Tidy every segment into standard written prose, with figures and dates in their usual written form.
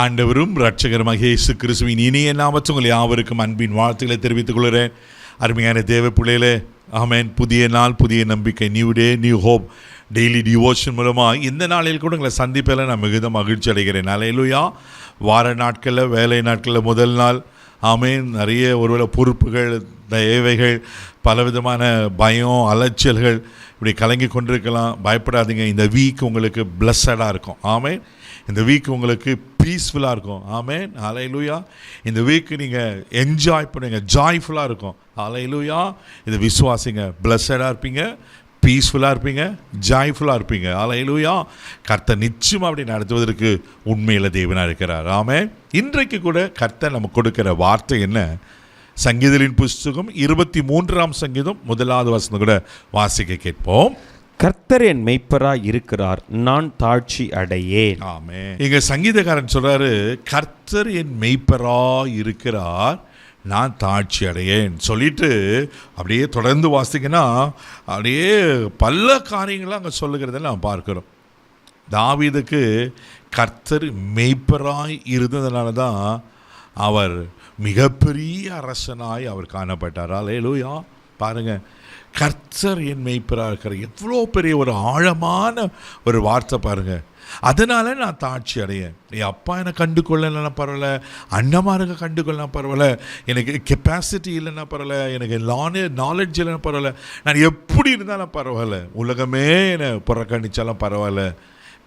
ஆண்டவரும் இரட்சகருமாக இயேசு கிறிஸ்துவின் இனிய நாமத்தில் உங்கள் யாவருக்கும் அன்பின் வாழ்த்துக்களை தெரிவித்துக் கொள்கிறேன். அருமையான தேவ பிள்ளைகளே, ஆமென். புதிய நாள், புதிய நம்பிக்கை, new day, new hope daily devotion மூலமாக இந்த நாளில் கூட உங்களை சந்திப்பதில் நான் மிகுந்த மகிழ்ச்சி அடைகிறேன். அல்லேலூயா. வார நாட்களில், வேலை நாட்களில் முதல் நாள், ஆமென். நிறைய ஒருவேளை பொறுப்புகள், தேவைகள், பலவிதமான பயம், அலைச்சல்கள் இப்படி கலங்கி கொண்டிருக்கலாம். பயப்படாதீங்க. இந்த வீக் உங்களுக்கு பிளஸ்ஸடாக இருக்கும். ஆமென். இந்த வீக் உங்களுக்கு பீஸ்ஃபுல்லாக இருக்கும். ஆமென். ஹல்லேலூயா. இந்த வீக் நீங்கள் என்ஜாய் பண்ணுவீங்க, ஜாய்ஃபுல்லாக இருக்கும். ஹல்லேலூயா. இது விசுவாசிங்க. பிளஸ்ஸடாக இருப்பீங்க, பீஸ்ஃபுல்லாக இருப்பீங்க, ஜாய்ஃபுல்லாக இருப்பீங்க. ஹல்லேலூயா. கர்த்தர் நிச்சயமாக அப்படி நடத்துவதற்கு உண்மையில் தேவனாக இருக்கிறார். ஆமென். இன்றைக்கு கூட கர்த்தர் நமக்கு கொடுக்கிற வார்த்தை என்ன? சங்கீதங்களின் புஸ்தகம் 23ஆம் சங்கீதம் 1வது வசனம் கூட வாசிக்க கேட்போம். கர்த்தர் என் மெய்ப்பராய் இருக்கிறார், நான் தாழ்ச்சி அடையேன். ஆமென். இங்க சங்கீதக்காரன் சொல்றாரு, கர்த்தர் என் மெய்ப்பராய் இருக்கிறார், நான் தாழ்ச்சி அடையேன் சொல்லிட்டு அப்படியே தொடர்ந்து வாசிங்கன்னா அப்படியே பல காரியங்கள்லாம் அங்கே சொல்லுகிறத நாம் பார்க்கிறோம். தாவீதுக்கு கர்த்தர் மெய்ப்பராய் இருந்ததுனால தான் அவர் மிகப்பெரிய அரசனாய் அவர் காணப்பட்டார். அல்லேலூயா. பாருங்க, கர்த்தர் என் மெய்ப்பராக இருக்கிற எவ்வளோ பெரிய ஒரு ஆழமான ஒரு வார்த்தை பாருங்க. அதனால நான் தாட்சி அடையேன். என் அப்பா என்னை கண்டு கொள்ளலைன்னா பரவாயில்ல, அண்ணமாருங்க கண்டு கொள்ளலாம் பரவாயில்ல, எனக்கு கெப்பாசிட்டி இல்லைன்னா பரவாயில்ல, எனக்கு நாலேஜ் இல்லைன்னா பரவாயில்ல, நான் எப்படி இருந்தாலும் பரவாயில்ல, உலகமே என்னை புறக்கணிச்சாலும் பரவாயில்ல,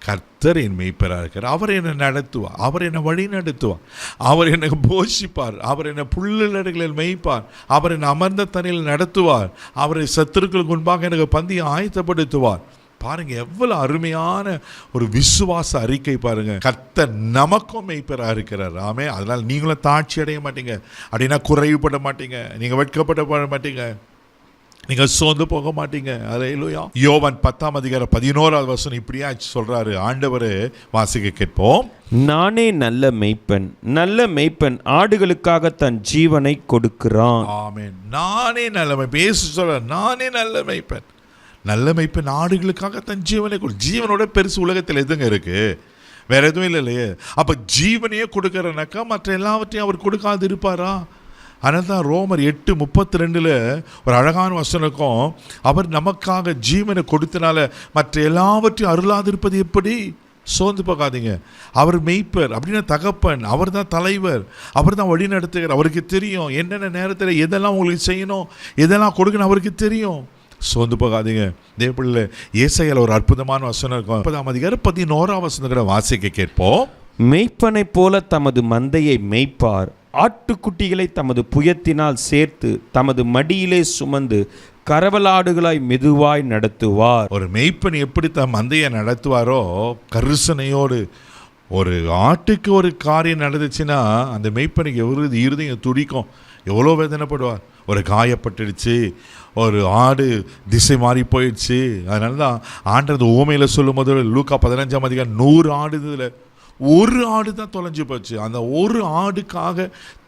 கர்த்தர் என் மெய்ப்பராக இருக்கிறார். அவர் என்னை நடத்துவார், அவர் என்னை வழி நடத்துவார், அவர் என்னை போஷிப்பார், அவர் என்னை புல்லுகளில் மேய்ப்பார், அவர் என்னை அமர்ந்த தண்ணியில் நடத்துவார், அவரை சத்துருக்களுக்கு முன்பாக எனக்கு பந்தியை ஆயத்தப்படுத்துவார். பாருங்க, எவ்வளவு அருமையான ஒரு விசுவாச அறிக்கை பாருங்க. கர்த்தர் நமக்கும் மெய்ப்பராக இருக்கிறார். ஆமே. அதனால் நீங்களும் தாட்சி அடைய மாட்டீங்க, அப்படின்னா குறைவுபட மாட்டீங்க, நீங்க வெட்கப்பட மாட்டீங்க, நீங்க சோர்ந்து போக மாட்டீங்க. அல்லேலூயா. யோவான் 10ஆம் அதிகாரம் 11வது வசனம் இப்படியா சொல்றாரு. ஆண்டவரே, வாசிக்க கேட்போம். நானே நல்ல மெய்ப்பன், நல்ல மெய்ப்பன் ஆடுகளுக்காக தன் ஜீவனை கொடுக்கிறான். ஆமென். நானே நல்ல மெய்ப்பன். இயேசு சொல்றார், நானே நல்ல மெய்ப்பன். நல்ல மெய்ப்பன் ஆடுகளுக்காக தன் ஜீவனை கொடு. ஜீவனோட பெருசு உலகத்தில் எதுங்க இருக்கு? வேற எதுவும் இல்லையே. அப்ப ஜீவனையே கொடுக்கறனாக்கா மற்ற எல்லாவற்றையும் அவர் கொடுக்காது இருப்பாரா? அதனால தான் ரோமர் 8:32 ஒரு அழகான வசனம் இருக்கும். அவர் நமக்காக ஜீவனை கொடுத்தனால மற்ற எல்லாவற்றையும் அருளாதிருப்பது எப்படி? சோர்ந்து போகாதீங்க. அவர் மெய்ப்பர், அப்படின்னா தகப்பன், அவர் தான் தலைவர், அவர் தான் வழி நடத்துகிறார். அவருக்கு தெரியும் என்னென்ன நேரத்தில் எதெல்லாம் உங்களுக்கு செய்யணும், எதெல்லாம் கொடுக்கணும், அவருக்கு தெரியும். சோர்ந்து போகாதீங்க. தேவப்பிள்ளை, ஏசாயால ஒரு அற்புதமான வசனம் இருக்கும். 10ஆம் அதிகாரம் 11ஆம் வசனங்களை வாசிக்க கேட்போம். மெய்ப்பனை போல தமது மந்தையை மெய்ப்பார், ஆட்டுக்குட்டிகளை தமது புயத்தினால் சேர்த்து தமது மடியிலே சுமந்து கரவலாடுகளாய் மெதுவாய் நடத்துவார். ஒரு மெய்ப்பன் எப்படி தம் மந்தையை நடத்துவாரோ கரிசனையோடு, ஒரு ஆட்டுக்கு ஒரு காரியம் நடந்துச்சுன்னா அந்த மெய்ப்பனுக்கு எவ்வளவு இருதயம் துடிக்கும், எவ்வளோ வேதனைப்படுவார். ஒரு காயப்பட்டுடுச்சு, ஒரு ஆடு திசை மாறி போயிடுச்சு. அதனால தான் ஆண்டது ஊமையில் சொல்லும் போது லூக்கா 15ஆம் அதிகாரம் 100 ஆடு இதில் ஒரு ஆடு தான் தொலைஞ்சு போச்சு. அந்த ஒரு ஆடுக்காக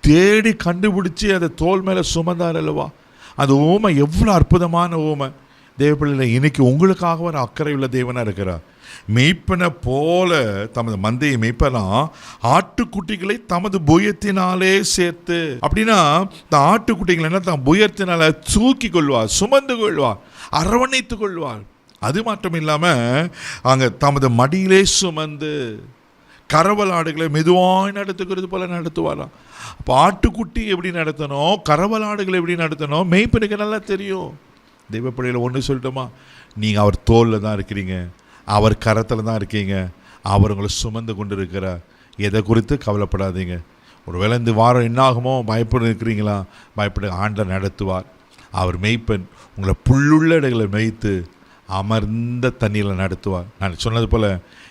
தேடி கண்டுபிடிச்சி அதை தோல் மேலே சுமந்தார் அல்லவா? அந்த ஊமை எவ்வளோ அற்புதமான ஊமை. தேவப்பிள்ளை, இன்னைக்கு உங்களுக்காக ஒரு அக்கறை உள்ள தேவனாக இருக்கிறார். மெய்ப்பனை போல தமது மந்தையை மெய்ப்பலாம், ஆட்டுக்குட்டிகளை தமது புயத்தினாலே சேர்த்து. அப்படின்னா இந்த ஆட்டுக்குட்டிகளை என்ன தான் புயத்தினால தூக்கி கொள்வார், சுமந்து கொள்வார், அரவணைத்து கொள்வார். அது மட்டும் இல்லாமல் அங்கே தமது மடியிலே சுமந்து கரவல் ஆடுகளை மெதுவாய் நடத்துக்கிறது போல நடத்துவாராம். அப்போ ஆட்டுக்குட்டி எப்படி நடத்தணும், கரவல் ஆடுகளை எப்படி நடத்தணும், மெய்ப்பனுக்கு நல்லா தெரியும். தெய்வப்படையில் ஒன்று சொல்லட்டுமா? நீங்கள் அவர் தோளில் தான் இருக்கிறீங்க, அவர் கரத்தில் தான் இருக்கீங்க, அவர் உங்களை சுமந்து கொண்டு இருக்கிறார். எதை குறித்து கவலைப்படாதீங்க. ஒருவேளை இந்த வாரம் என்ன ஆகுமோ பயப்பட இருக்கிறீங்களா? பயப்பட. ஆண்டவர் நடத்துவார். அவர் மெய்ப்பன் உங்களை புல்லுள்ள இடங்களை மேய்த்து அமர்ந்த தண்ணியில் நடத்துவார். நான் சொன்னது போல்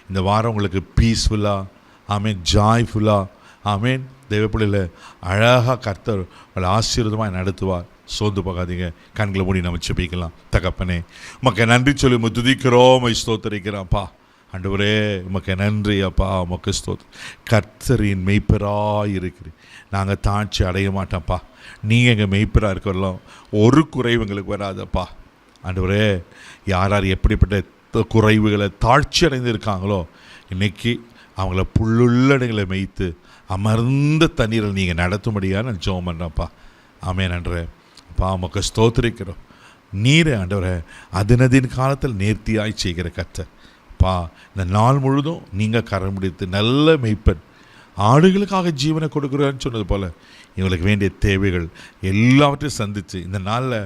இந்த வாரம் உங்களுக்கு பீஸ்ஃபுல்லாக, ஆமீன், ஜாய்ஃபுல்லாக, ஆமீன், தெய்வப்பிள்ளையில் அழகாக கர்த்தர் உங்களை ஆசீர்வாதமாக நடத்துவார். சோர்ந்து போகாதீங்க. கண்களை மூடி நம்ம ஜெபிக்கலாம். தகப்பனே, உமக்கு நன்றி சொல்லி உம்மை துதிக்கிறோம், உம்மை ஸ்தோத்திரிக்கிறோம்ப்பா. ஆண்டவரே, உமக்கு நன்றி அப்பா, உமக்கு ஸ்தோத்திரம். கர்த்தரின் மெய்ப்பராக இருக்கிறேன், நாங்கள் தாட்சி அடைய மாட்டோம்ப்பா. நீங்கள் எங்கள் மெய்ப்பராக இருக்கிறோம், ஒரு குறைவு எங்களுக்கு வராதப்பா. ஆண்டவரே, யார் யார் எப்படிப்பட்ட குறைவுகளை தாழ்ச்சி அடைந்து இருக்காங்களோ இன்னைக்கு அவங்கள புல்லுள்ளடைகளை மேய்த்து அமர்ந்த தண்ணீரில் நீங்கள் நடத்தும்படியாக நான் ஜெபம் பண்ணுறேன்ப்பா. ஆமென் ஆண்டவரே. அப்பா உமக்கு ஸ்தோத்திரிக்கிறோம். நீரை ஆண்டவரே அதினதின் காலத்தில் நேர்த்தியாய் செய்கிற கர்த்தர். அப்பா இந்த நாள் முழுதும் நீங்கள் கரம் பிடித்து நல்ல மெய்ப்பன் ஆடுகளுக்காக ஜீவனை கொடுக்குறான்னு சொன்னது போல் இவங்களுக்கு வேண்டிய தேவைகள் எல்லாவற்றையும் சந்தித்து இந்த நாளில்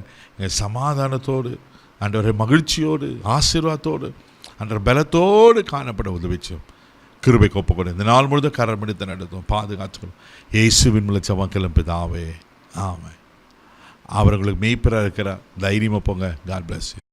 சமாதானத்தோடு ஆண்டவரே மகிழ்ச்சியோடு ஆசீர்வாதத்தோடு ஆண்டவர் பலத்தோடு காணப்பட உதவிச்சோம். கிருபை ஒப்புக்கொண்டு இந்த நாள் முழுதும் கரம் பிடித்து நடத்தும் பாதுகாத்துக்கணும். இயேசுவின் மூலம் ஜெபம் பிதாவே. ஆமென். அவர்களுக்கு மெய்ப்பராக இருக்கிற தைரியமாக போங்க. God bless you.